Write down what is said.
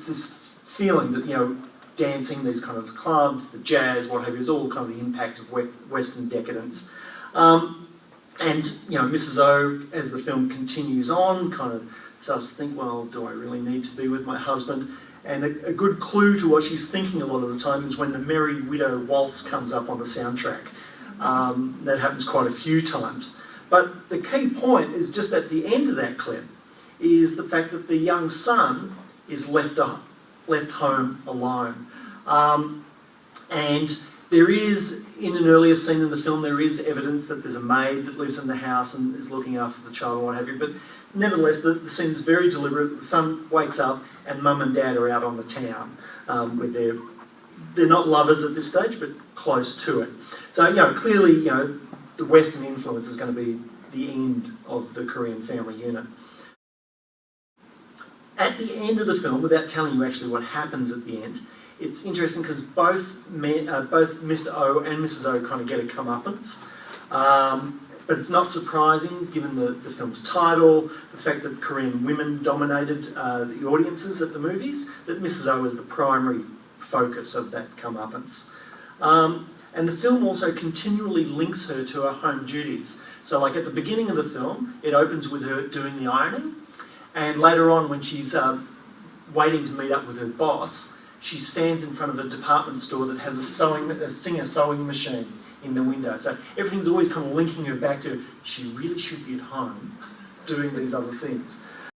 it's this feeling that, you know, dancing, these kind of clubs, the jazz, what have you, is all kind of the impact of Western decadence. And, you know, Mrs. O, as the film continues on, kind of starts to think, well, do I really need to be with my husband? And a good clue to what she's thinking a lot of the time is when the Merry Widow Waltz comes up on the soundtrack. That happens quite a few times. But the key point is just at the end of that clip is the fact that the young son is left home alone. And there is, in an earlier scene in the film, there is evidence that there's a maid that lives in the house and is looking after the child or what have you, but nevertheless the scene is very deliberate. The son wakes up and mum and dad are out on the town with they're not lovers at this stage, but close to it. So, you know, clearly, you know, the Western influence is going to be the end of the Korean family unit. At the end of the film, without telling you actually what happens at the end, it's interesting because both Mr. O and Mrs. O kind of get a comeuppance. But it's not surprising, given the film's title, the fact that Korean women dominated the audiences at the movies, that Mrs. O is the primary focus of that comeuppance. And the film also continually links her to her home duties. So like at the beginning of the film, it opens with her doing the ironing, and later on when she's waiting to meet up with her boss, she stands in front of a department store that has a Singer sewing machine in the window. So everything's always kind of linking her back to, she really should be at home doing these other things.